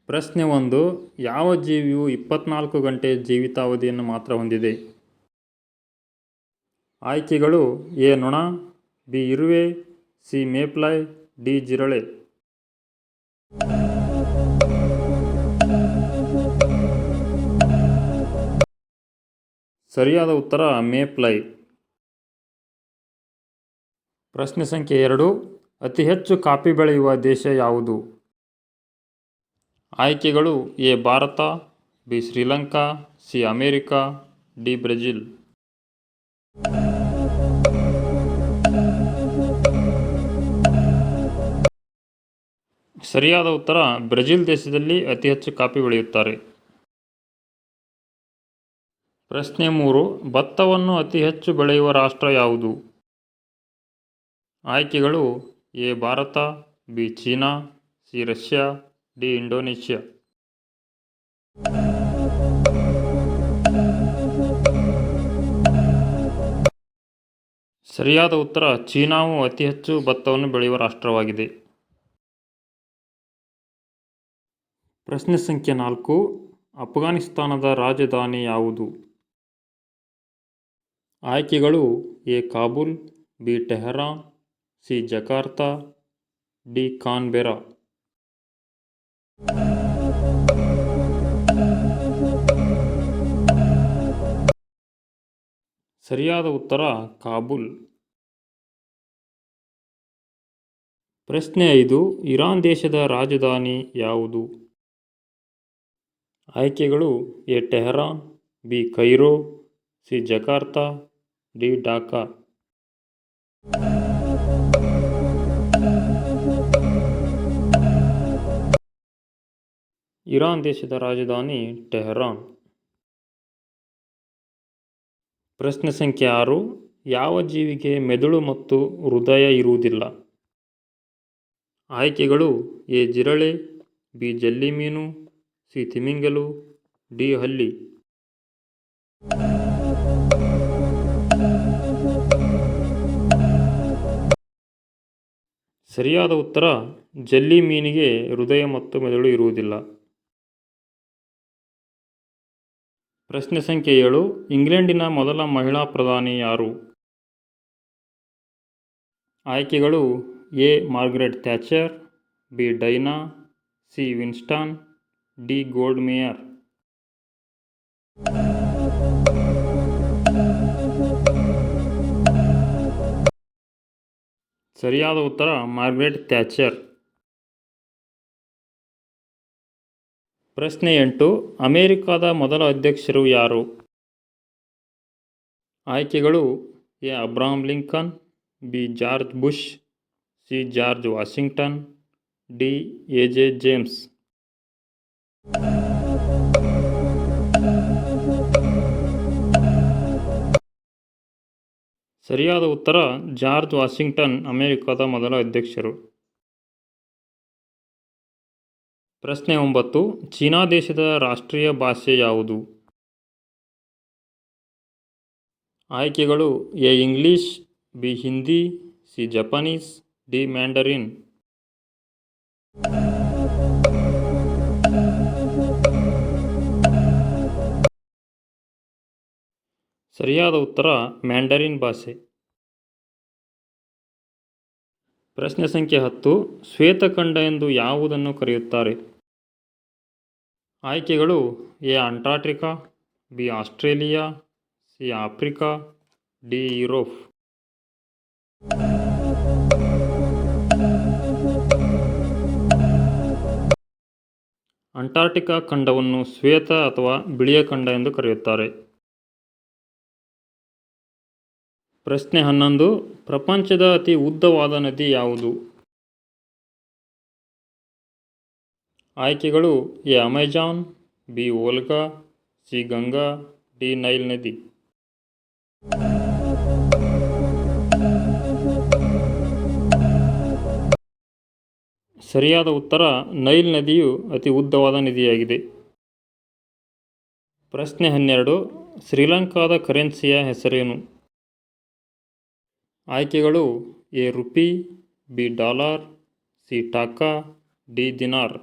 ಪ್ರಶ್ನೆ 1. ಯಾವ ಜೀವಿಯು 24 ಗಂಟೆ ಜೀವಿತಾವಧಿಯನ್ನು ಮಾತ್ರ ಹೊಂದಿದೆ? ಆಯ್ಕೆಗಳು: ಎ ನೊಣ, ಬಿ ಇರುವೆ, ಸಿ ಮೇಫ್ಲೈ, ಡಿ ಜಿರಳೆ. ಸರಿಯಾದ ಉತ್ತರ ಮೇಫ್ಲೈ. ಪ್ರಶ್ನೆ ಸಂಖ್ಯೆ 2. ಅತಿ ಹೆಚ್ಚು ಕಾಫಿ ಬೆಳೆಯುವ ದೇಶ ಯಾವುದು? ಆಯ್ಕೆಗಳು: A Bharat, B Sri Lanka, C America, D Brazil. ಸರಿಯಾದ ಉತ್ತರ ಬ್ರೆಜಿಲ್ ದೇಶದಲ್ಲಿ ಅತಿ ಹೆಚ್ಚು ಕಾಫಿ ಬೆಳೆಯುತ್ತಾರೆ. ಪ್ರಶ್ನೆ 3. ಭತ್ತವನ್ನು ಅತಿ ಹೆಚ್ಚು ಬೆಳೆಯುವ ರಾಷ್ಟ್ರ ಯಾವುದು? ಆಯ್ಕೆಗಳು: A Bharat, B China, C Russia, D Indonesia. ಸರಿಯಾದ ಉತ್ತರ ಚೀನಾವು ಅತಿ ಹೆಚ್ಚು ಭತ್ತವನ್ನು ಬೆಳೆಯುವ ರಾಷ್ಟ್ರವಾಗಿದೆ. ಪ್ರಶ್ನೆ ಸಂಖ್ಯೆ 4. ಅಫ್ಘಾನಿಸ್ತಾನದ ರಾಜಧಾನಿ ಯಾವುದು? ಆಯ್ಕೆಗಳು: A Kabul, B Tehran, C Jakarta, D Canberra. ಸರಿಯಾದ ಉತ್ತರ ಕಾಬೂಲ್. ಪ್ರಶ್ನೆ 5. ಇರಾನ್ ದೇಶದ ರಾಜಧಾನಿ ಯಾವುದು? ಆಯ್ಕೆಗಳು: A Tehran, B Cairo, C Jakarta, D Dhaka. Iran ದೇಶದ ರಾಜಧಾನಿ ಟೆಹರಾನ್. ಪ್ರಶ್ನೆ ಸಂಖ್ಯೆ 6. ಯಾವ ಜೀವಿಗೆ ಮೆದುಳು ಮತ್ತು ಹೃದಯ ಇರುವುದಿಲ್ಲ? ಆಯ್ಕೆಗಳು: ಎ ಜಿರಳೆ, ಬಿ ಜೆಲ್ಲಿಮೀನು, ಸಿ ತಿಮಿಂಗಲ, ಡಿ ಹಲ್ಲಿ. ಸರಿಯಾದ ಉತ್ತರ ಜೆಲ್ಲಿ ಮೀನಿಗೆ ಹೃದಯ ಮತ್ತು ಮೆದುಳು ಇರುವುದಿಲ್ಲ. ಪ್ರಶ್ನೆ ಸಂಖ್ಯೆ 7. ಇಂಗ್ಲೆಂಡಿನ ಮೊದಲ ಮಹಿಳಾ ಪ್ರಧಾನಿ ಯಾರು? ಆಯ್ಕೆಗಳು: A Margaret Thatcher, B ಡೈನಾ, C Winston, D gold mayor. ಸರಿಯಾದ ಉತ್ತರ ಮಾರ್ಗರೆಟ್ ಥ್ಯಾಚರ್. ಪ್ರಶ್ನೆ 8. ಅಮೆರಿಕದ ಮೊದಲ ಅಧ್ಯಕ್ಷರು ಯಾರು? ಆಯ್ಕೆಗಳು: A Abraham Lincoln, B George bush, C George Washington, D AJ. James. ಸರಿಯಾದ ಉತ್ತರ ಜಾರ್ಜ್ ವಾಷಿಂಗ್ಟನ್ ಅಮೆರಿಕದ ಮೊದಲ ಅಧ್ಯಕ್ಷರು. ಪ್ರಶ್ನೆ 9. ಚೀನಾ ದೇಶದ ರಾಷ್ಟ್ರೀಯ ಭಾಷೆ ಯಾವುದು? ಆಯ್ಕೆಗಳು: A English, B Hindi, C Japanese, D mandarin. ಸರಿಯಾದ ಉತ್ತರ ಮ್ಯಾಂಡರಿನ್ ಭಾಷೆ. ಪ್ರಶ್ನೆ ಸಂಖ್ಯೆ 10. ಶ್ವೇತಖಂಡ ಎಂದು ಯಾವುದನ್ನು ಕರೆಯುತ್ತಾರೆ? ಆಯ್ಕೆಗಳು: A Antarctica, B Australia, C Africa, D Europe. Antarctica ಖಂಡವನ್ನು ಶ್ವೇತ ಅಥವಾ ಬಿಳಿಯ ಖಂಡ ಎಂದು ಕರೆಯುತ್ತಾರೆ. ಪ್ರಶ್ನೆ 11. ಪ್ರಪಂಚದ ಅತಿ ಉದ್ದವಾದ ನದಿ ಯಾವುದು? ಆಯ್ಕೆಗಳು: A Amazon, B Volga, C Ganga, D Nile ನದಿ. ಸರಿಯಾದ ಉತ್ತರ ನೈಲ್ ನದಿಯು ಅತಿ ಉದ್ದವಾದ ನದಿಯಾಗಿದೆ. ಪ್ರಶ್ನೆ 12. ಶ್ರೀಲಂಕಾದ ಕರೆನ್ಸಿಯ ಹೆಸರೇನು? ಆಯ್ಕೆಗಳು: A rupee, B dollar, C taka, D ದಿನಾರ್.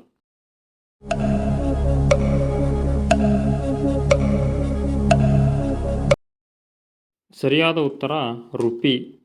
ಸರಿಯಾದ ಉತ್ತರ ರುಪಿ.